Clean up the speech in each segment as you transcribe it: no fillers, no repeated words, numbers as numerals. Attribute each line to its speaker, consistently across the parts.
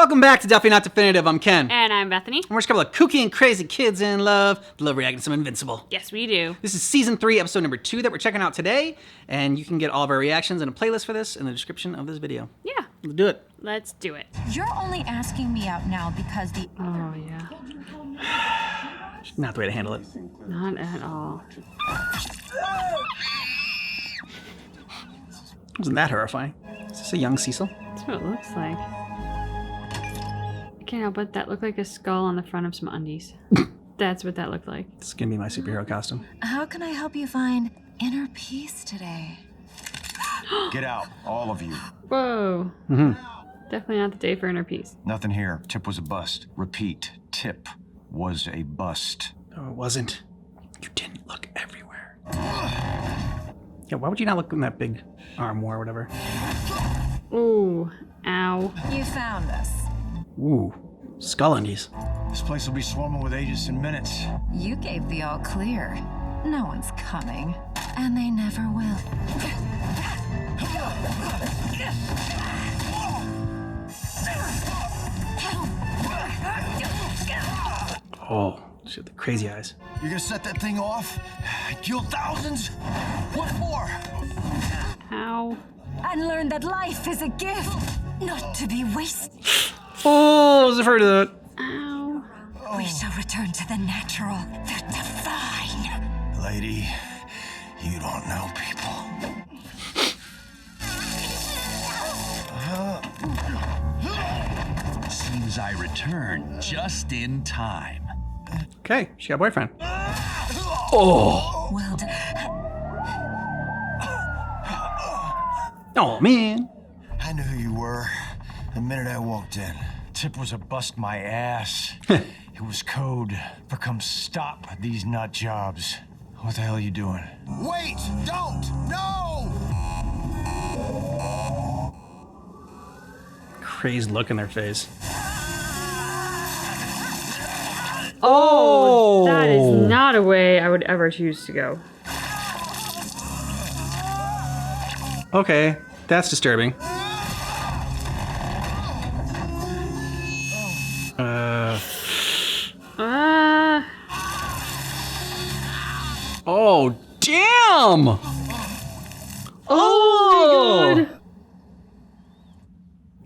Speaker 1: Welcome back to Definitely Not Definitive. I'm Ken.
Speaker 2: And I'm Bethany.
Speaker 1: And we're just a couple of kooky and crazy kids in love reacting to some Invincible.
Speaker 2: Yes, we do.
Speaker 1: This is season 3, episode number 2 that we're checking out today. And you can get all of our reactions and a playlist for this in the description of this video.
Speaker 2: Yeah.
Speaker 1: Let's do it.
Speaker 2: Let's do it.
Speaker 3: You're only asking me out now because the...
Speaker 2: Oh, yeah.
Speaker 1: Not the way to handle it.
Speaker 2: Not at all.
Speaker 1: Wasn't that horrifying? Is this a young Cecil?
Speaker 2: That's what it looks like. I can't help but that looked like a skull on the front of some undies. That's what that looked like.
Speaker 1: This is gonna be my superhero costume.
Speaker 3: How can I help you find inner peace today?
Speaker 4: Get out, all of you.
Speaker 2: Whoa. Definitely not the day for inner peace.
Speaker 4: Nothing here. Tip was a bust. Repeat, Tip was a bust.
Speaker 1: No, it wasn't. You didn't look everywhere. Yeah, why would you not look in that big armoire or whatever?
Speaker 2: Ooh. Ow.
Speaker 3: You found us.
Speaker 1: Ooh. Skull undies.
Speaker 4: This place will be swarming with agents in minutes.
Speaker 3: You gave the all clear. No one's coming. And they never will.
Speaker 1: Oh, shit, the crazy eyes.
Speaker 4: You're gonna set that thing off? Kill thousands? What for?
Speaker 2: Ow.
Speaker 3: And learn that life is a gift, not to be wasted.
Speaker 1: Oh, I was afraid of that.
Speaker 2: Ow.
Speaker 3: We shall return to the natural, the divine.
Speaker 4: Lady, you don't know people.
Speaker 5: Seems I returned just in time.
Speaker 1: Okay, she got a boyfriend. Oh.
Speaker 3: Well done.
Speaker 1: Oh, man.
Speaker 4: I knew who you were the minute I walked in. Tip was a bust my ass. It was code for come stop these nut jobs. What the hell are you doing? Wait! Don't! No!
Speaker 1: Crazed look in their face.
Speaker 2: Oh, that is not a way I would ever choose to go.
Speaker 1: Okay, that's disturbing. Oh, damn!
Speaker 2: Oh my god!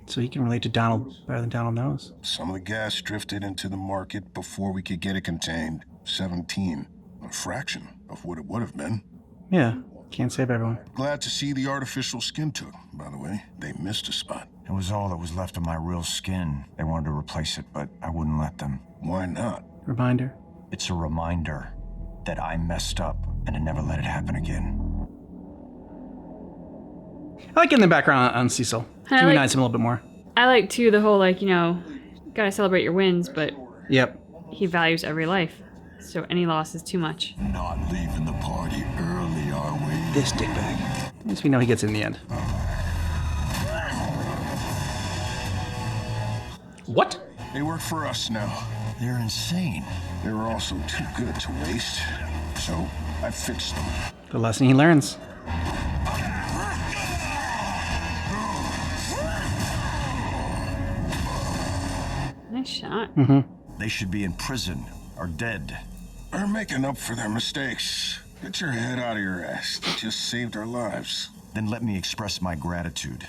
Speaker 1: So he can relate to Donald better than Donald knows.
Speaker 6: Some of the gas drifted into the market before we could get it contained. 17. A fraction of what it would have been.
Speaker 1: Yeah, can't save everyone.
Speaker 6: Glad to see the artificial skin took, by the way. They missed a spot.
Speaker 4: It was all that was left of my real skin. They wanted to replace it, but I wouldn't let them.
Speaker 6: Why not?
Speaker 1: Reminder.
Speaker 4: It's a reminder that I messed up and to never let it happen again.
Speaker 1: I like getting the background on Cecil. Humanize him a little bit more.
Speaker 2: I like too the whole like, you know, gotta celebrate your wins, but
Speaker 1: Yep.
Speaker 2: he values every life. So any loss is too much.
Speaker 6: Not leaving the party early, are we?
Speaker 1: This dickbag. At least we know he gets it in the end. What?
Speaker 6: They work for us now.
Speaker 4: They're insane.
Speaker 6: They were also too good to waste. So I fixed them.
Speaker 1: The lesson he learns.
Speaker 2: Nice shot.
Speaker 4: They should be in prison or dead.
Speaker 6: They're making up for their mistakes. Get your head out of your ass. They just saved our lives.
Speaker 4: Then let me express my gratitude.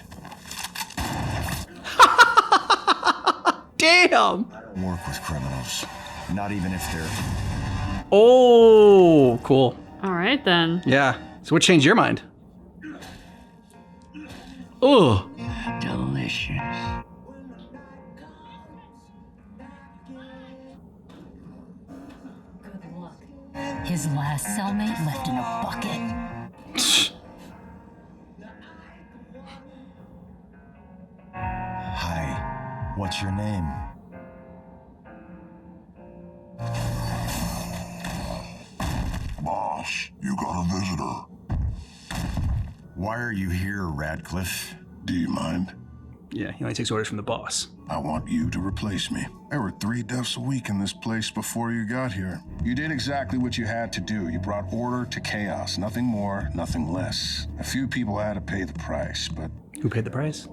Speaker 1: Damn!
Speaker 4: Work with criminals. Not even if they're...
Speaker 1: Oh, cool.
Speaker 2: All right then.
Speaker 1: Yeah. So what changed your mind? Oh.
Speaker 5: Delicious.
Speaker 3: His last cellmate left in a bucket.
Speaker 4: Hi, what's your name?
Speaker 6: Boss, you got a visitor.
Speaker 4: Why are you here, Radcliffe?
Speaker 6: Do you mind?
Speaker 1: Yeah, he only takes orders from the boss.
Speaker 6: I want you to replace me. There were 3 deaths a week in this place before you got here. You did exactly what you had to do. You brought order to chaos. Nothing more, nothing less. A few people had to pay the price, but
Speaker 1: Who paid the price?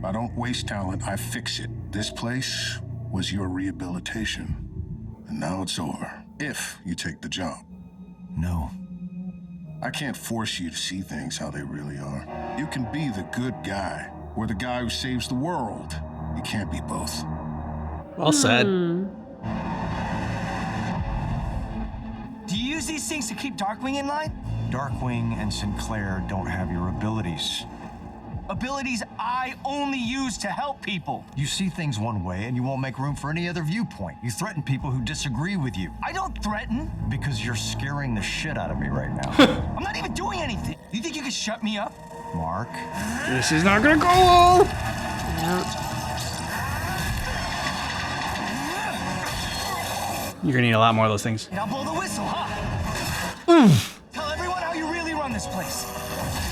Speaker 6: I don't waste talent, I fix it. This place was your rehabilitation. And now it's over. If you take the job.
Speaker 4: No.
Speaker 6: I can't force you to see things how they really are. You can be the good guy, or the guy who saves the world. You can't be both.
Speaker 1: Well said.
Speaker 7: Do you use these things to keep Darkwing in line?
Speaker 4: Darkwing and Sinclair don't have your abilities.
Speaker 7: Abilities I only use to help people.
Speaker 4: You see things one way and you won't make room for any other viewpoint. You threaten people who disagree with you.
Speaker 7: I don't threaten.
Speaker 4: Because you're scaring the shit out of me right now.
Speaker 7: I'm not even doing anything. You think you can shut me up?
Speaker 4: Mark?
Speaker 1: This is not gonna go well. You're gonna need a lot more of those things.
Speaker 7: And I'll blow the whistle, huh? Tell everyone how you really run this place.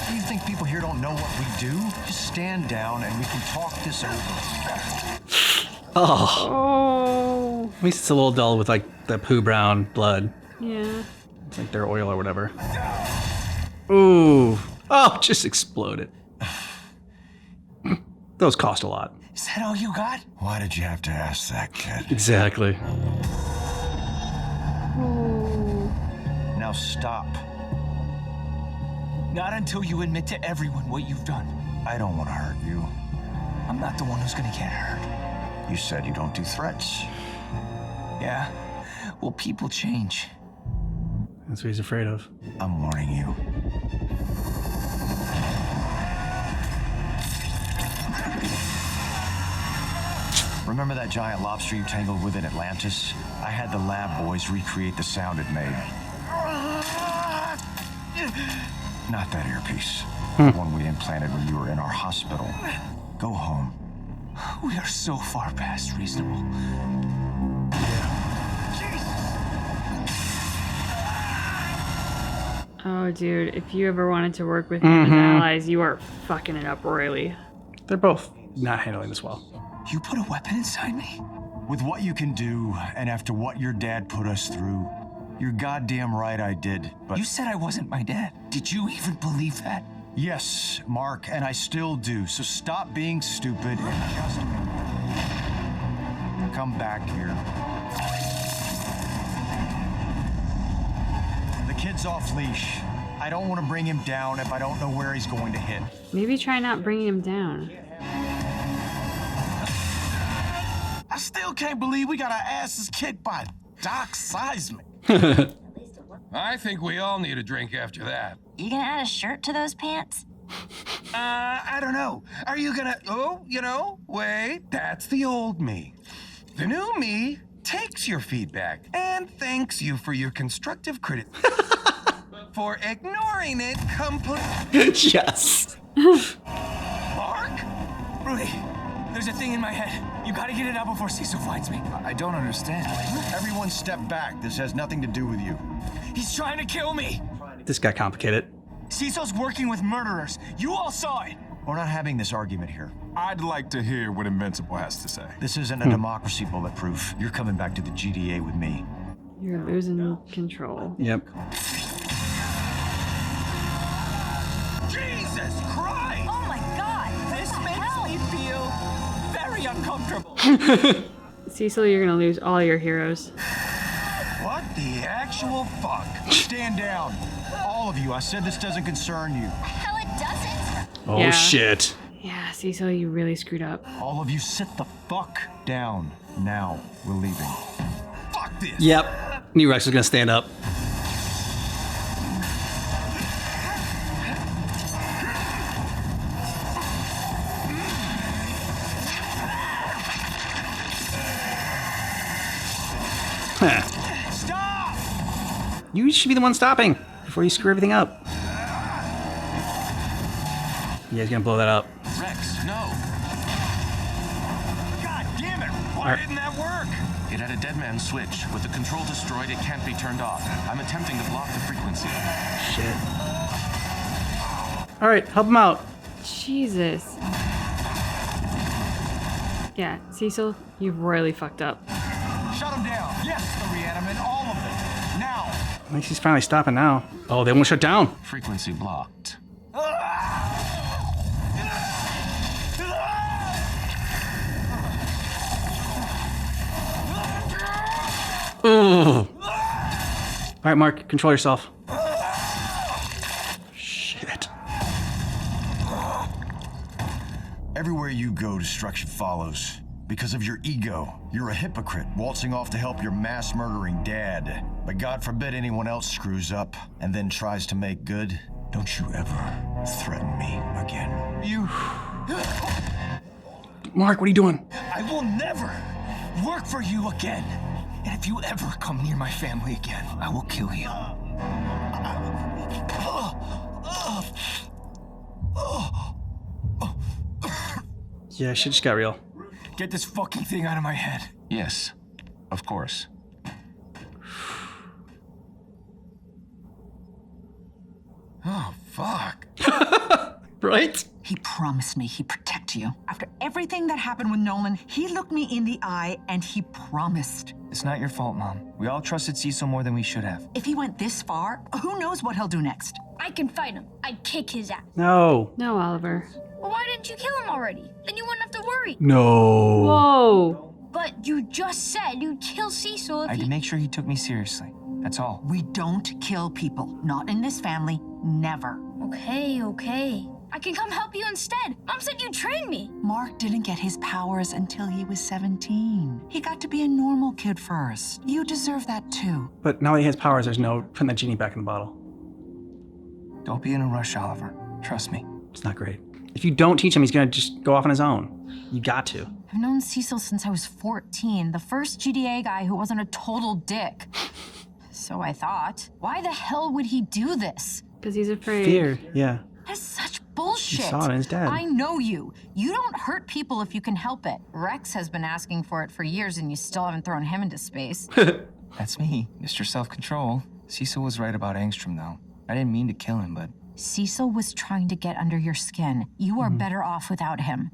Speaker 4: Do you think people here don't know what we do? Just stand down and we can talk this over.
Speaker 2: Oh.
Speaker 1: At least it's a little dull with like the poo brown blood.
Speaker 2: Yeah.
Speaker 1: It's like their oil or whatever. Ooh. Oh, just exploded. Those cost a lot.
Speaker 7: Is that all you got?
Speaker 4: Why did you have to ask that, kid?
Speaker 1: Exactly.
Speaker 4: Now stop.
Speaker 7: Not until you admit to everyone what you've done.
Speaker 4: I don't want to hurt you.
Speaker 7: I'm not the one who's gonna get hurt.
Speaker 4: You said you don't do threats.
Speaker 7: Yeah? Well, people change.
Speaker 1: That's what he's afraid of.
Speaker 4: I'm warning you. Remember that giant lobster you tangled with in Atlantis? I had the lab boys recreate the sound it made. Not that earpiece. The one we implanted when you were in our hospital. Go home.
Speaker 7: We are so far past reasonable.
Speaker 2: Oh, dude, if you ever wanted to work with him as allies, you are fucking it up royally.
Speaker 1: They're both not handling this well.
Speaker 7: You put a weapon inside me?
Speaker 4: With what you can do, and after what your dad put us through, you're goddamn right I did, but...
Speaker 7: You said I wasn't my dad. Did you even believe that?
Speaker 4: Yes, Mark, and I still do, so stop being stupid and just... come back here. The kid's off leash. I don't want to bring him down if I don't know where he's going to hit.
Speaker 2: Maybe try not bringing him down.
Speaker 8: I still can't believe we got our asses kicked by Doc Seismic.
Speaker 9: I think we all need a drink after that.
Speaker 3: You gonna add a shirt to those pants?
Speaker 8: I don't know. Are you gonna... Oh, wait, that's the old me. The new me takes your feedback and thanks you for your constructive criticism. For ignoring it completely.
Speaker 1: Yes.
Speaker 7: Mark? Rudy, there's a thing in my head. You gotta get it out before Cecil finds me.
Speaker 4: I don't understand. Everyone step back. This has nothing to do with you.
Speaker 7: He's trying to kill me.
Speaker 1: This got complicated.
Speaker 7: Cecil's working with murderers. You all saw it.
Speaker 4: We're not having this argument here.
Speaker 6: I'd like to hear what Invincible has to say.
Speaker 4: This isn't a democracy, Bulletproof. You're coming back to the GDA with me.
Speaker 2: You're losing control.
Speaker 1: Yep.
Speaker 7: Jesus Christ!
Speaker 3: Oh my god!
Speaker 7: This makes me feel very uncomfortable.
Speaker 2: Cecil, you're gonna lose all your heroes.
Speaker 8: What the actual fuck?
Speaker 4: Stand down. All of you. I said this doesn't concern you.
Speaker 3: Hell, it doesn't!
Speaker 1: Oh,
Speaker 2: Yeah.
Speaker 1: shit.
Speaker 2: Yeah, Cecil, you really screwed up.
Speaker 4: All of you sit the fuck down. Now, we're leaving.
Speaker 8: Fuck this!
Speaker 1: Yep. Knew Rex was gonna stand up. Huh.
Speaker 7: Stop!
Speaker 1: You should be the one stopping before you screw everything up. Yeah, he's gonna blow that up.
Speaker 5: Rex, no.
Speaker 8: God damn it! Why didn't that work?
Speaker 5: It had a dead man switch. With the control destroyed, it can't be turned off. I'm attempting to block the frequency.
Speaker 1: Shit. All right, help him out.
Speaker 2: Jesus. Yeah, Cecil, you've royally fucked up.
Speaker 4: Shut him down. Yes, the reanimate. All of it. Now.
Speaker 1: At least he's finally stopping now. Oh, they won't shut down.
Speaker 5: Frequency blocked.
Speaker 1: All right, Mark, control yourself. Shit.
Speaker 4: Everywhere you go, destruction follows. Because of your ego, you're a hypocrite waltzing off to help your mass-murdering dad. But God forbid anyone else screws up and then tries to make good. Don't you ever threaten me again.
Speaker 8: You...
Speaker 1: Mark, what are you doing?
Speaker 8: I will never work for you again. And if you ever come near my family again, I will kill you.
Speaker 1: Yeah, shit just got real.
Speaker 8: Get this fucking thing out of my head.
Speaker 5: Yes, of course.
Speaker 8: Oh, fuck.
Speaker 1: Right?
Speaker 10: He promised me he'd protect you. After everything that happened with Nolan, he looked me in the eye and he promised.
Speaker 7: It's not your fault, Mom. We all trusted Cecil more than we should have.
Speaker 10: If he went this far, who knows what he'll do next?
Speaker 11: I can fight him. I'd kick his ass.
Speaker 1: No.
Speaker 2: No, Oliver.
Speaker 11: Well, why didn't you kill him already? Then you wouldn't have to worry.
Speaker 1: No.
Speaker 2: Whoa.
Speaker 11: But you just said you'd kill Cecil if
Speaker 7: I had
Speaker 11: he...
Speaker 7: to make sure he took me seriously. That's all.
Speaker 10: We don't kill people. Not in this family. Never.
Speaker 11: Okay. I can come help you instead. Mom said you'd train me.
Speaker 10: Mark didn't get his powers until he was 17. He got to be a normal kid first. You deserve that too.
Speaker 1: But now that he has powers, there's no putting that genie back in the bottle.
Speaker 7: Don't be in a rush, Oliver. Trust me.
Speaker 1: It's not great. If you don't teach him, he's gonna just go off on his own. You got to.
Speaker 3: I've known Cecil since I was 14, the first GDA guy who wasn't a total dick. So I thought, why the hell would he do this?
Speaker 2: Because he's afraid.
Speaker 1: Fear, yeah.
Speaker 3: That's such bullshit.
Speaker 1: You saw it in his dad.
Speaker 3: I know you. You don't hurt people if you can help it. Rex has been asking for it for years and you still haven't thrown him into space.
Speaker 7: That's me, Mr. Self-Control. Cecil was right about Angstrom, though. I didn't mean to kill him, but...
Speaker 3: Cecil was trying to get under your skin. You are better off without him.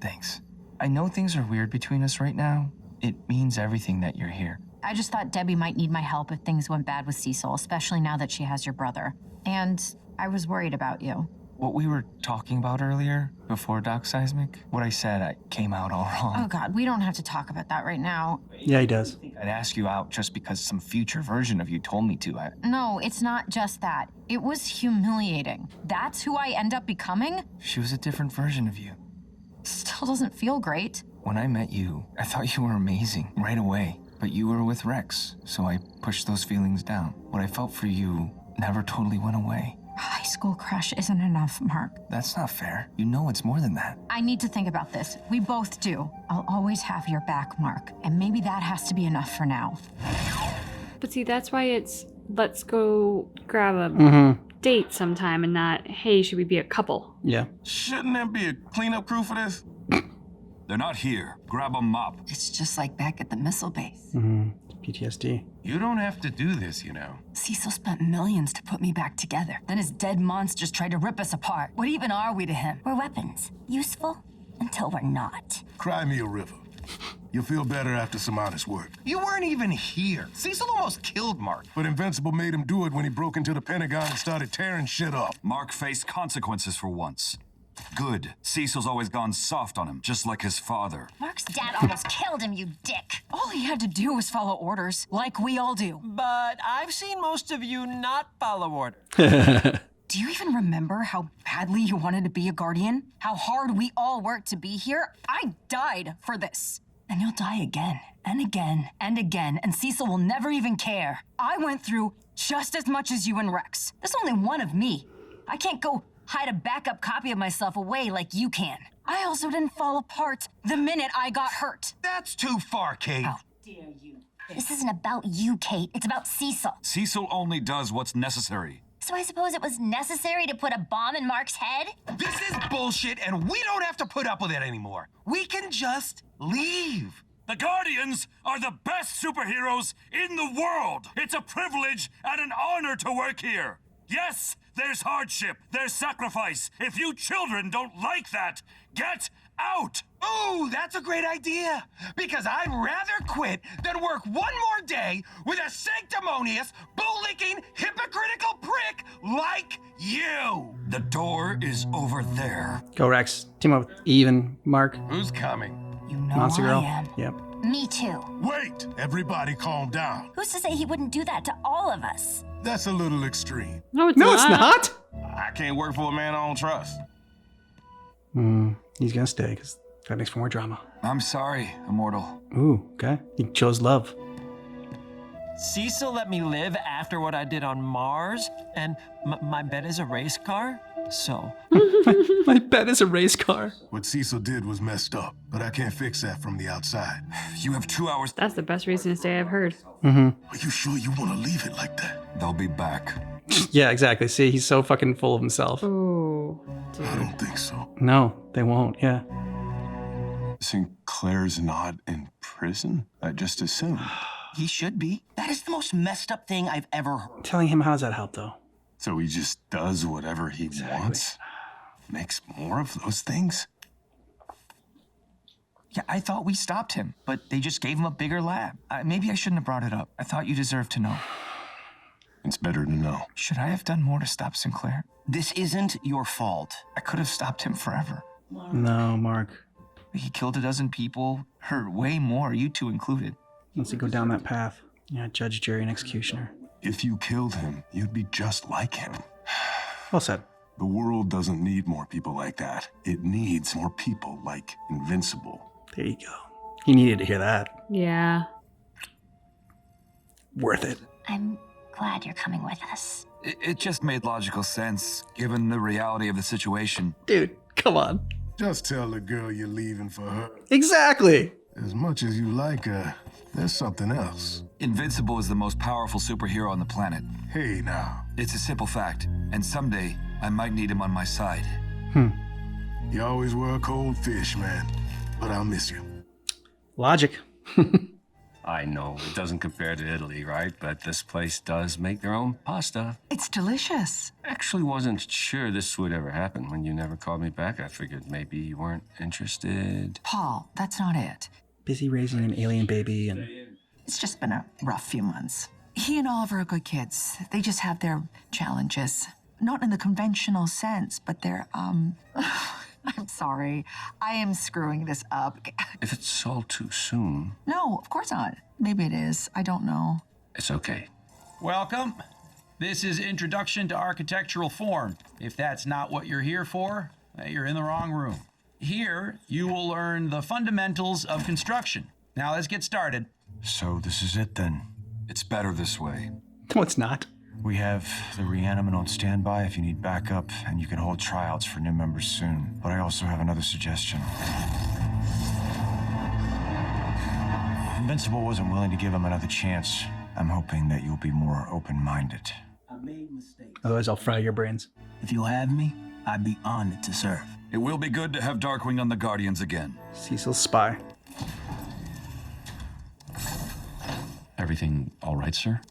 Speaker 7: Thanks. I know things are weird between us right now. It means everything that you're here.
Speaker 3: I just thought Debbie might need my help if things went bad with Cecil, especially now that she has your brother. And I was worried about you.
Speaker 7: What we were talking about earlier, before Doc Seismic, what I said, I came out all wrong.
Speaker 3: Oh God, we don't have to talk about that right now.
Speaker 1: Yeah, he does.
Speaker 7: I'd ask you out just because some future version of you told me to.
Speaker 3: No, it's not just that. It was humiliating. That's who I end up becoming?
Speaker 7: She was a different version of you.
Speaker 3: Still doesn't feel great.
Speaker 7: When I met you, I thought you were amazing right away. But you were with Rex, so I pushed those feelings down. What I felt for you never totally went away.
Speaker 3: High school crush isn't enough, Mark.
Speaker 7: That's not fair. You know it's more than that.
Speaker 3: I need to think about this. We both do. I'll always have your back, Mark. And maybe that has to be enough for now.
Speaker 2: But see, that's why it's let's go grab a date sometime and not, hey, should we be a couple?
Speaker 1: Yeah.
Speaker 9: Shouldn't there be a cleanup crew for this? They're not here. Grab a mop.
Speaker 10: It's just like back at the missile base.
Speaker 1: PTSD.
Speaker 9: You don't have to do this, you know.
Speaker 10: Cecil spent millions to put me back together. Then his dead monsters tried to rip us apart. What even are we to him?
Speaker 11: We're weapons. Useful until we're not.
Speaker 6: Cry me a river. You'll feel better after some honest work.
Speaker 8: You weren't even here. Cecil almost killed Mark.
Speaker 6: But Invincible made him do it when he broke into the Pentagon and started tearing shit up.
Speaker 12: Mark faced consequences for once. Good. Cecil's always gone soft on him, just like his father.
Speaker 11: Mark's dad almost killed him, you dick.
Speaker 10: All he had to do was follow orders, like we all do.
Speaker 7: But I've seen most of you not follow orders.
Speaker 10: Do you even remember how badly you wanted to be a guardian? How hard we all worked to be here? I died for this. And you'll die again, and again, and again, and Cecil will never even care. I went through just as much as you and Rex. There's only one of me. I can't go hide a backup copy of myself away like you can. I also didn't fall apart the minute I got hurt.
Speaker 8: That's too far, Kate.
Speaker 10: How dare you?
Speaker 11: This isn't about you, Kate. It's about Cecil.
Speaker 12: Cecil only does what's necessary.
Speaker 11: So I suppose it was necessary to put a bomb in Mark's head?
Speaker 8: This is bullshit, and we don't have to put up with it anymore. We can just leave.
Speaker 12: The Guardians are the best superheroes in the world. It's a privilege and an honor to work here. Yes, there's hardship, there's sacrifice. If you children don't like that, get out!
Speaker 8: Ooh, that's a great idea. Because I'd rather quit than work one more day with a sanctimonious, bull-licking, hypocritical prick like you.
Speaker 12: The door is over there.
Speaker 1: Go Rex. Team up with Eve and Mark.
Speaker 8: Who's coming?
Speaker 10: You know
Speaker 1: Monster
Speaker 10: I
Speaker 1: Girl.
Speaker 10: am.
Speaker 1: Yep.
Speaker 3: Me too.
Speaker 6: Wait! Everybody calm down.
Speaker 11: Who's to say he wouldn't do that to all of us?
Speaker 6: That's a little extreme.
Speaker 2: No, it's
Speaker 1: No,
Speaker 2: not.
Speaker 1: it's not.
Speaker 9: I can't work for a man I don't trust.
Speaker 1: He's gonna stay because that makes for more drama.
Speaker 7: I'm sorry, Immortal.
Speaker 1: Ooh, okay. He chose love.
Speaker 13: Cecil let me live after what I did on Mars, and my bet is a race car, so...
Speaker 1: My bet is a race car.
Speaker 6: What Cecil did was messed up, but I can't fix that from the outside.
Speaker 9: You have 2 hours.
Speaker 2: That's the best reason to stay I've heard.
Speaker 6: Are you sure you want to leave it like that?
Speaker 9: They'll be back.
Speaker 1: Yeah, exactly. See, he's so fucking full of himself.
Speaker 2: Oh,
Speaker 6: I don't think so.
Speaker 1: No, they won't. Yeah.
Speaker 6: Sinclair's not in prison? I just assumed.
Speaker 13: He should be. That is the most messed up thing I've ever heard.
Speaker 1: Telling him, how does that help, though?
Speaker 6: So he just does whatever he wants? Makes more of those things?
Speaker 7: Yeah, I thought we stopped him, but they just gave him a bigger lab. Maybe I shouldn't have brought it up. I thought you deserved to know.
Speaker 6: It's better to know.
Speaker 7: Should I have done more to stop Sinclair?
Speaker 13: This isn't your fault.
Speaker 7: I could have stopped him forever.
Speaker 1: No, Mark.
Speaker 7: He killed a dozen people, hurt way more, you two included.
Speaker 1: Once you go down that path, yeah, judge, jury, and executioner.
Speaker 6: If you killed him, you'd be just like him.
Speaker 1: Well said.
Speaker 6: The world doesn't need more people like that. It needs more people like Invincible.
Speaker 1: There you go. He needed to hear that.
Speaker 2: yeah.
Speaker 1: Worth it.
Speaker 11: I'm glad you're coming with us.
Speaker 9: It just made logical sense, given the reality of the situation.
Speaker 1: Dude, come on.
Speaker 6: Just tell the girl you're leaving for her.
Speaker 1: Exactly.
Speaker 6: As much as you like her, there's something else.
Speaker 9: Invincible is the most powerful superhero on the planet.
Speaker 6: Hey, now.
Speaker 9: It's a simple fact, and someday I might need him on my side.
Speaker 6: You always were a cold fish, man. But I'll miss you.
Speaker 1: Logic.
Speaker 14: I know it doesn't compare to Italy, right? But this place does make their own pasta.
Speaker 10: It's delicious.
Speaker 14: Actually wasn't sure this would ever happen. When you never called me back, I figured maybe you weren't interested.
Speaker 10: Paul, that's not it.
Speaker 1: Busy raising an alien baby and...
Speaker 10: It's just been a rough few months. He and Oliver are good kids. They just have their challenges. Not in the conventional sense, but they're, I'm sorry. I am screwing this up.
Speaker 14: If it's all too soon,
Speaker 10: No, of course not. Maybe it is. I don't know.
Speaker 14: it's okay.
Speaker 15: Welcome. This is Introduction to Architectural Form. If that's not what you're here for, you're in the wrong room. Here, you will learn the fundamentals of construction. Now let's get started.
Speaker 4: So this is it then.
Speaker 9: It's better this way.
Speaker 1: No, it's not.
Speaker 4: We have the reanimate on standby if you need backup, and you can hold tryouts for new members soon. But I also have another suggestion. Invincible wasn't willing to give him another chance. I'm hoping that you'll be more open-minded.
Speaker 1: Otherwise, I'll fry your brains.
Speaker 13: If you'll have me, I'd be honored to serve.
Speaker 9: It will be good to have Darkwing on the Guardians again.
Speaker 1: Cecil's spy.
Speaker 16: Everything all right, sir?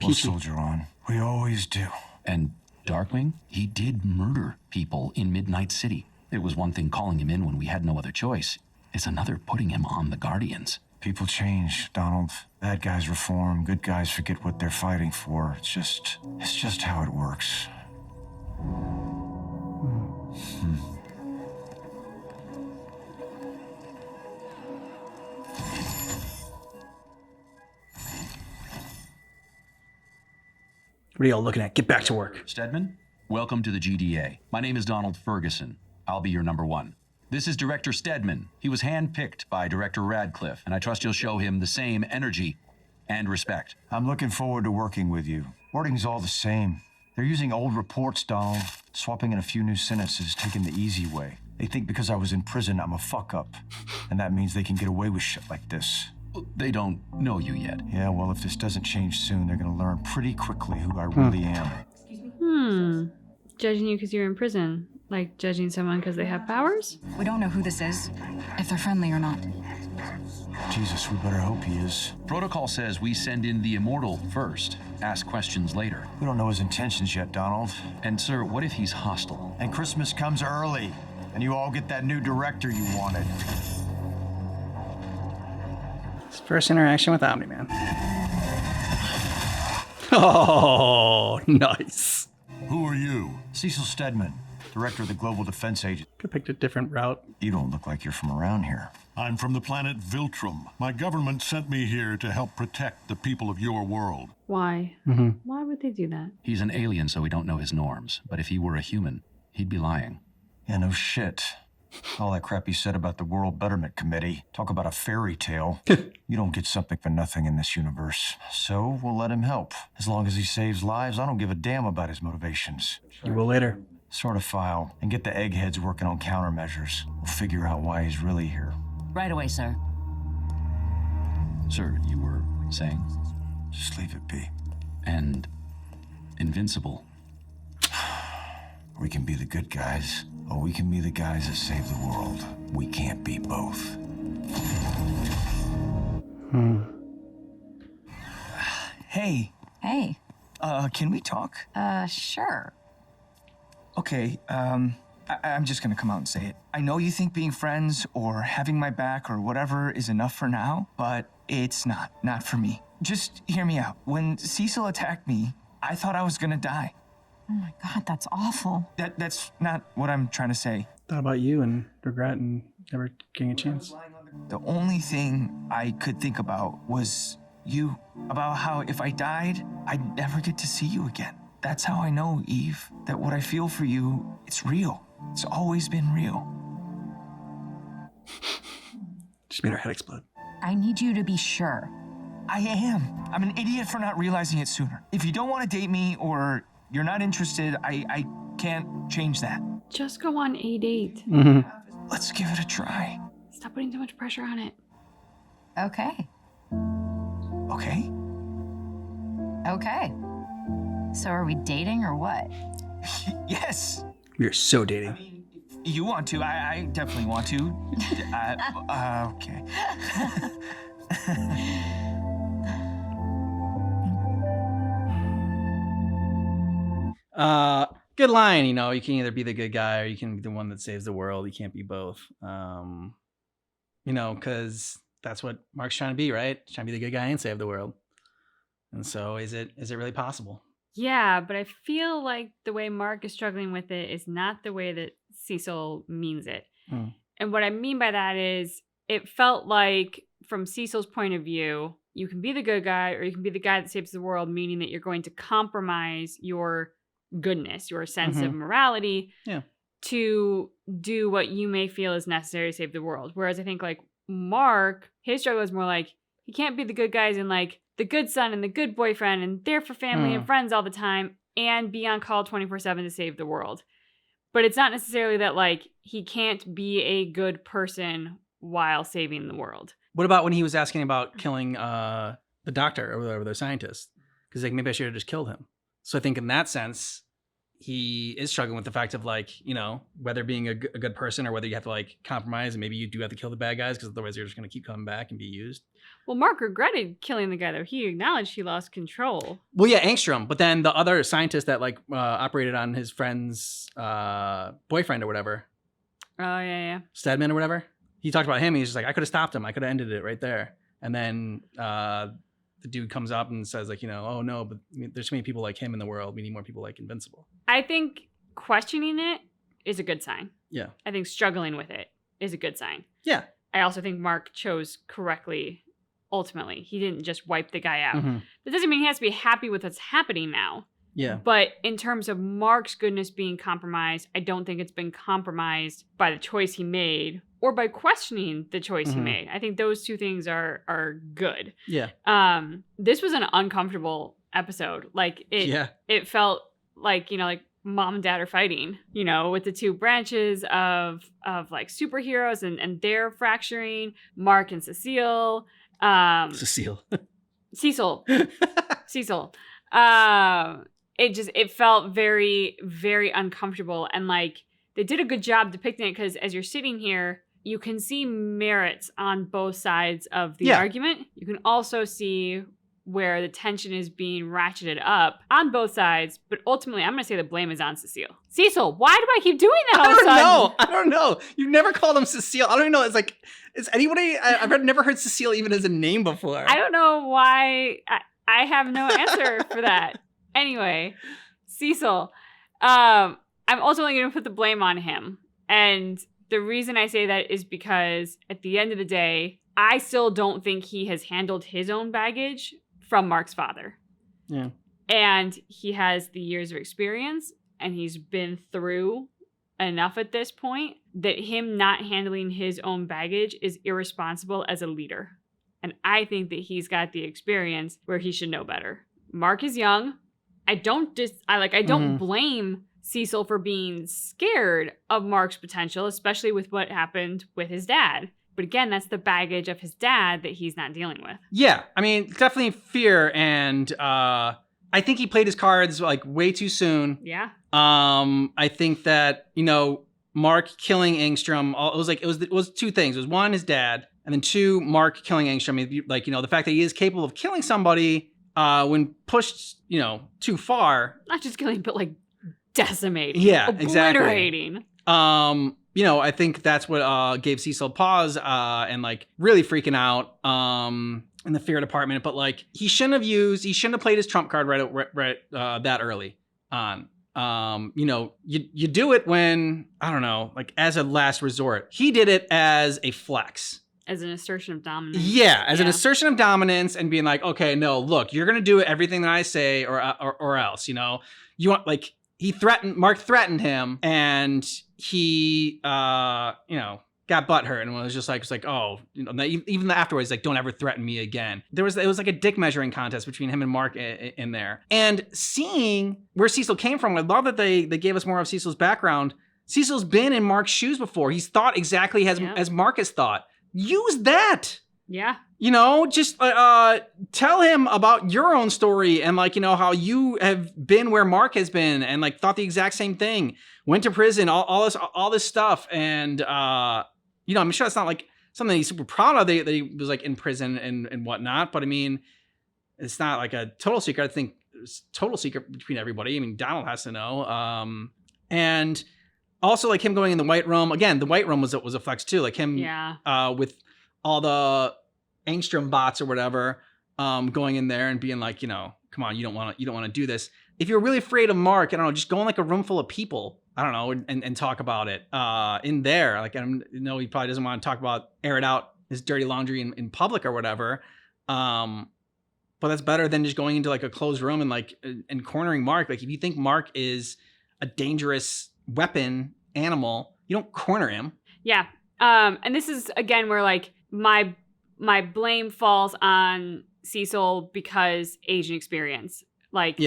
Speaker 4: We'll soldier on. We always do.
Speaker 16: And Darkwing, he did murder people in Midnight City. It was one thing calling him in when we had no other choice. It's another putting him on the Guardians.
Speaker 4: People change, Donald. Bad guys reform, good guys forget what they're fighting for. It's just how it works.
Speaker 1: What are y'all looking at? Get back to work.
Speaker 16: Stedman, welcome to the GDA. My name is Donald Ferguson. I'll be your number one. This is Director Stedman. He was handpicked by Director Radcliffe, and I trust you'll show him the same energy and respect.
Speaker 4: I'm looking forward to working with you. Wording's all the same. They're using old reports, Donald, swapping in a few new sentences, taking the easy way. They think because I was in prison, I'm a fuck-up, and that means they can get away with shit like this.
Speaker 16: They don't know you yet.
Speaker 4: Yeah, well, if this doesn't change soon, they're gonna learn pretty quickly who I really am.
Speaker 2: Judging you because you're in prison. Like judging someone because they have powers?
Speaker 10: We don't know who this is, if they're friendly or not.
Speaker 4: Jesus, we better hope he is.
Speaker 16: Protocol says we send in the Immortal first, ask questions later.
Speaker 4: We don't know his intentions yet, Donald.
Speaker 16: And sir, what if he's hostile?
Speaker 4: And Christmas comes early, and you all get that new director you wanted.
Speaker 1: His first interaction with Omni-Man. Oh, nice.
Speaker 6: Who are you?
Speaker 4: Cecil Stedman. Director of the Global Defense Agency.
Speaker 1: Could pick a different route.
Speaker 4: You don't look like you're from around here.
Speaker 6: I'm from the planet Viltrum. My government sent me here to help protect the people of your world.
Speaker 2: Why?
Speaker 1: Mm-hmm.
Speaker 2: Why would they do that?
Speaker 16: He's an alien, so we don't know his norms. But if he were a human, he'd be lying.
Speaker 4: Yeah, no shit. All that crap he said about the World Betterment Committee. Talk about a fairy tale. You don't get something for nothing in this universe. So we'll let him help. As long as he saves lives, I don't give a damn about his motivations.
Speaker 1: You will later.
Speaker 4: Sort of file and get the eggheads working on countermeasures. We'll figure out why he's really here.
Speaker 13: Right away, sir.
Speaker 16: Sir, you were saying?
Speaker 4: Just leave it be.
Speaker 16: And Invincible.
Speaker 4: We can be the good guys, or we can be the guys that save the world. We can't be both.
Speaker 7: Hey.
Speaker 3: Hey.
Speaker 7: Can we talk?
Speaker 3: Sure.
Speaker 7: Okay, I'm just gonna come out and say it. I know you think being friends or having my back or whatever is enough for now, but it's not. Not for me. Just hear me out. When Cecil attacked me, I thought I was gonna die.
Speaker 3: Oh my God, that's awful.
Speaker 7: That's not what I'm trying to say.
Speaker 1: Thought about you and regret and never getting a chance.
Speaker 7: The only thing I could think about was you. About how if I died, I'd never get to see you again. That's how I know, Eve, that what I feel for you, it's real. It's always been real.
Speaker 1: Just made her head explode.
Speaker 3: I need you to be sure.
Speaker 7: I am. I'm an idiot for not realizing it sooner. If you don't want to date me or you're not interested, I can't change that.
Speaker 2: Just go on a date.
Speaker 1: Mm-hmm.
Speaker 7: Let's give it a try.
Speaker 2: Stop putting too much pressure on it.
Speaker 3: Okay.
Speaker 7: Okay?
Speaker 3: Okay. So are we dating or what?
Speaker 7: Yes.
Speaker 1: We are so dating.
Speaker 7: You want to? I definitely want to. Okay.
Speaker 1: Good line. You know, you can either be the good guy or you can be the one that saves the world. You can't be both. You know, because that's what Mark's trying to be, right? He's trying to be the good guy and save the world. And so, is it really possible?
Speaker 2: Yeah, but I feel like the way Mark is struggling with it is not the way that Cecil means it. And what I mean by that is it felt like from Cecil's point of view, you can be the good guy or you can be the guy that saves the world, meaning that you're going to compromise your goodness, your sense of morality to do what you may feel is necessary to save the world. Whereas I think like Mark, his struggle is more like he can't be the good guys and like the good son and the good boyfriend and there for family and friends all the time and be on call 24/7 to save the world. But it's not necessarily that like he can't be a good person while saving the world.
Speaker 1: What about when he was asking about killing the doctor or whatever, the scientist? Because like maybe I should have just killed him. So I think in that sense, he is struggling with the fact of like, you know, whether being a good person or whether you have to like compromise and maybe you do have to kill the bad guys because otherwise you're just going to keep coming back and be used.
Speaker 2: Well, Mark regretted killing the guy though. He acknowledged he lost control.
Speaker 1: Well, yeah, Angstrom. But then the other scientist that like operated on his friend's boyfriend or whatever.
Speaker 2: Oh, yeah.
Speaker 1: Stedman or whatever. He talked about him. He's just like, I could have stopped him. I could have ended it right there. And then the dude comes up and says like, you know, oh no, but there's too many people like him in the world. We need more people like Invincible.
Speaker 2: I think questioning it is a good sign.
Speaker 1: Yeah.
Speaker 2: I think struggling with it is a good sign.
Speaker 1: Yeah.
Speaker 2: I also think Mark chose correctly ultimately. He didn't just wipe the guy out.
Speaker 1: Mm-hmm.
Speaker 2: That doesn't mean he has to be happy with what's happening now.
Speaker 1: Yeah.
Speaker 2: But in terms of Mark's goodness being compromised, I don't think it's been compromised by the choice he made or by questioning the choice he made. I think those two things are good.
Speaker 1: Yeah.
Speaker 2: This was an uncomfortable episode. Like it felt like, you know, like mom and dad are fighting, you know, with the two branches of like superheroes and they're fracturing, Mark and Cecile.
Speaker 1: Cecile.
Speaker 2: Cecil. It felt very, very uncomfortable. And like they did a good job depicting it because as you're sitting here, you can see merits on both sides of the argument. You can also see where the tension is being ratcheted up on both sides. But ultimately, I'm going to say the blame is on Cecile. Cecil, why do I keep doing that all of a sudden?
Speaker 1: I don't know. You've never called him Cecile. I don't even know. It's like, is anybody, I've never heard Cecile even as a name before.
Speaker 2: I don't know why. I have no answer for that. Anyway, Cecil, I I'm ultimately going to put the blame on him. And the reason I say that is because at the end of the day, I still don't think he has handled his own baggage from Mark's father.
Speaker 1: Yeah.
Speaker 2: And he has the years of experience and he's been through enough at this point that him not handling his own baggage is irresponsible as a leader. And I think that he's got the experience where he should know better. Mark is young. I don't blame Cecil for being scared of Mark's potential, especially with what happened with his dad. But again, that's the baggage of his dad that he's not dealing with.
Speaker 1: Yeah, I mean, definitely fear, and I think he played his cards like way too soon.
Speaker 2: Yeah.
Speaker 1: I think that, you know, Mark killing Engstrom, it was two things. It was one, his dad, and then two, Mark killing Engstrom. Like, you know, the fact that he is capable of killing somebody when pushed, you know, too far.
Speaker 2: Not just killing, but like decimating.
Speaker 1: Yeah,
Speaker 2: obliterating.
Speaker 1: Exactly. You know, I think that's what gave Cecil pause and like really freaking out in the fear department. But like he shouldn't have played his trump card right that early on. You know, you do it when, I don't know, like as a last resort. He did it as a flex.
Speaker 2: As an assertion of dominance.
Speaker 1: Yeah, as an assertion of dominance and being like, okay, no, look, you're gonna do everything that I say or else, you know. You want, like, Mark threatened him, and he you know, got butthurt and was just like, oh, you know, even afterwards, like, don't ever threaten me again. It was like a dick measuring contest between him and Mark in there. And seeing where Cecil came from, I love that they gave us more of Cecil's background. Cecil's been in Mark's shoes before. He's thought exactly as Mark has thought. Use that.
Speaker 2: Yeah.
Speaker 1: You know, just tell him about your own story and, like, you know, how you have been where Mark has been and, like, thought the exact same thing. Went to prison, all this stuff. And, you know, I'm sure it's not, like, something he's super proud of that he was, like, in prison and whatnot. But, I mean, it's not, like, a total secret. I think it's total secret between everybody. I mean, Donald has to know. And also, like, him going in the White Room. Again, the White Room was a flex, too. Like, him with all the Engstrom bots or whatever, going in there and being like, you know, come on, you don't want to do this. If you're really afraid of Mark, I don't know, just go in like a room full of people, I don't know, and talk about it in there. Like, I know he probably doesn't want to air it out, his dirty laundry in public or whatever. But that's better than just going into like a closed room and like and cornering Mark. Like, if you think Mark is a dangerous weapon animal, you don't corner him.
Speaker 2: Yeah. And this is again where like my blame falls on Cecil because age and experience. Like,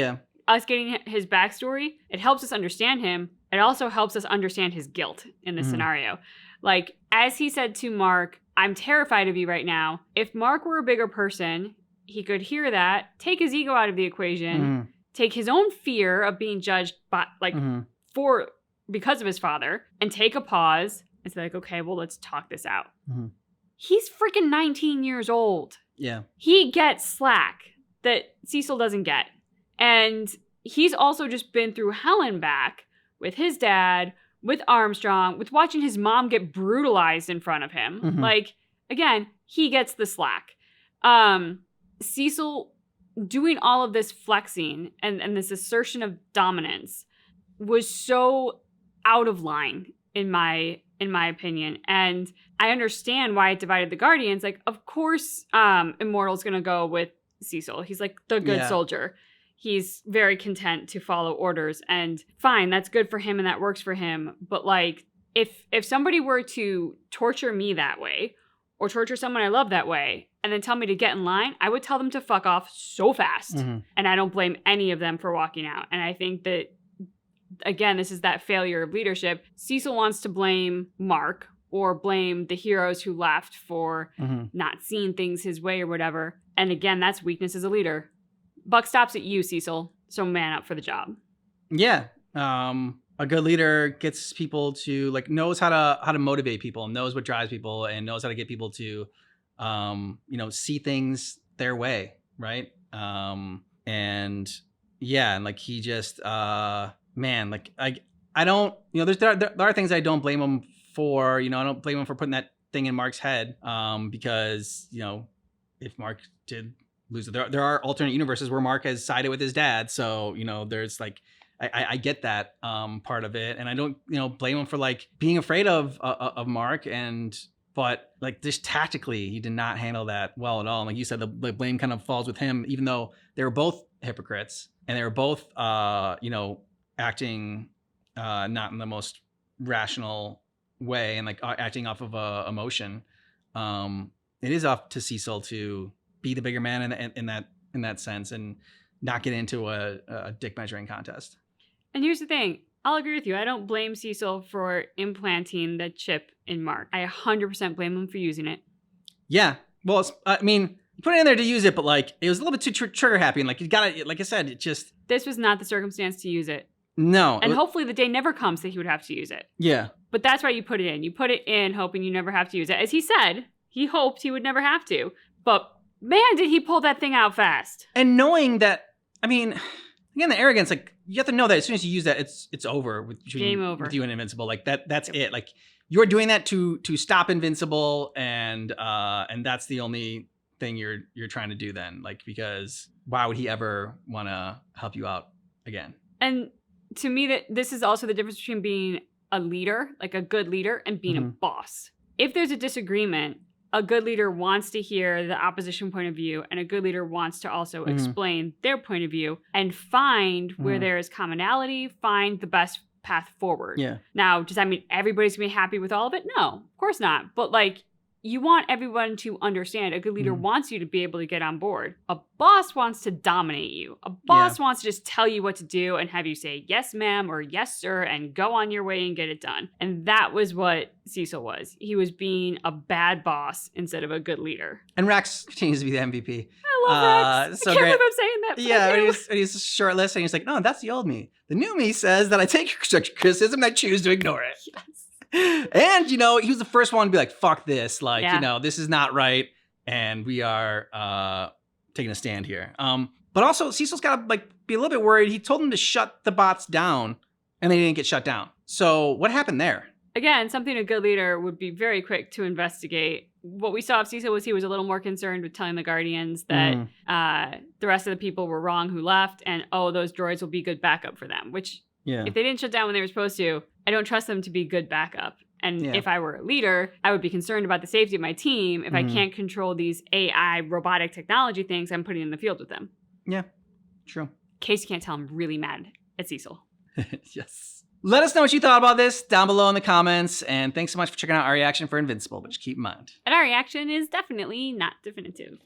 Speaker 2: us getting his backstory, it helps us understand him. It also helps us understand his guilt in this scenario. Like, as he said to Mark, I'm terrified of you right now. If Mark were a bigger person, he could hear that, take his ego out of the equation, take his own fear of being judged by, like, because of his father, and take a pause and say, like, okay, well, let's talk this out. He's freaking 19 years old.
Speaker 1: Yeah.
Speaker 2: He gets slack that Cecil doesn't get. And he's also just been through hell and back with his dad, with Armstrong, with watching his mom get brutalized in front of him. Like, again, he gets the slack. Cecil doing all of this flexing and this assertion of dominance was so out of line in my opinion. And I understand why it divided the Guardians. Like, of course, Immortal's gonna go with Cecil. He's like the good soldier. He's very content to follow orders, and fine, that's good for him and that works for him. But like, if somebody were to torture me that way, or torture someone I love that way, and then tell me to get in line, I would tell them to fuck off so fast. And I don't blame any of them for walking out. And I think that, again, this is that failure of leadership. Cecil wants to blame Mark or blame the heroes who left for not seeing things his way or whatever. And again, that's weakness as a leader. Buck stops at you, Cecil. So man up for the job.
Speaker 1: Yeah. A good leader gets people to, like, knows how to motivate people, knows what drives people, and knows how to get people to, you know, see things their way. Right. And yeah. And like, he just, man, like, I don't, you know, there are things I don't blame him for. You know, I don't blame him for putting that thing in Mark's head, because, you know, if Mark did lose it, there are alternate universes where Mark has sided with his dad. So, you know, there's like, I get that part of it, and I don't blame him for like being afraid of Mark, but like just tactically he did not handle that well at all. And like you said, the blame kind of falls with him, even though they were both hypocrites and they were both acting not in the most rational way and like acting off of emotion. It is up to Cecil to be the bigger man in that sense and not get into a dick measuring contest.
Speaker 2: And here's the thing. I'll agree with you. I don't blame Cecil for implanting the chip in Mark. I 100% blame him for using it.
Speaker 1: Yeah. Well, I mean, you put it in there to use it, but like it was a little bit too trigger happy. And like you gotta, like I said, it just...
Speaker 2: This was not the circumstance to use it.
Speaker 1: No.
Speaker 2: And hopefully the day never comes that he would have to use it.
Speaker 1: Yeah.
Speaker 2: But that's why you put it in. You put it in hoping you never have to use it. As he said, he hoped he would never have to. But man, did he pull that thing out fast.
Speaker 1: And knowing that, I mean, again, the arrogance, like you have to know that as soon as you use that, it's over with
Speaker 2: Game over.
Speaker 1: With you and Invincible. Like that's it. Like you're doing that to stop Invincible, and that's the only thing you're trying to do then. Like, because why would he ever want to help you out again?
Speaker 2: And to me, that this is also the difference between being a leader, like a good leader, and being a boss. If there's a disagreement, a good leader wants to hear the opposition point of view, and a good leader wants to also explain their point of view and find where there is commonality, find the best path forward.
Speaker 1: Yeah.
Speaker 2: Now, does that mean everybody's gonna be happy with all of it? No, of course not. But like, you want everyone to understand. A good leader wants you to be able to get on board. A boss wants to dominate you. A boss wants to just tell you what to do and have you say, yes, ma'am, or yes, sir, and go on your way and get it done. And that was what Cecil was. He was being a bad boss instead of a good leader.
Speaker 1: And Rex continues to be the MVP.
Speaker 2: I love Rex.
Speaker 1: So
Speaker 2: I can't
Speaker 1: great.
Speaker 2: believe I'm saying that.
Speaker 1: Yeah, when he's shortlisted, and he's like, no, that's the old me. The new me says that I take constructive criticism and I choose to ignore it.
Speaker 2: Yes.
Speaker 1: And, he was the first one to be like, fuck this. Like, this is not right. And we are taking a stand here. But also, Cecil's got to like be a little bit worried. He told them to shut the bots down, and they didn't get shut down. So what happened there?
Speaker 2: Again, something a good leader would be very quick to investigate. What we saw of Cecil was he was a little more concerned with telling the Guardians that the rest of the people were wrong who left, and, those droids will be good backup for them, which...
Speaker 1: Yeah.
Speaker 2: If they didn't shut down when they were supposed to, I don't trust them to be good backup. And if I were a leader, I would be concerned about the safety of my team if I can't control these AI robotic technology things I'm putting in the field with them.
Speaker 1: Yeah, true.
Speaker 2: In case you can't tell, I'm really mad at Cecil.
Speaker 1: Yes. Let us know what you thought about this down below in the comments. And thanks so much for checking out our reaction for Invincible, but just keep in mind.
Speaker 2: And our reaction is definitely not definitive.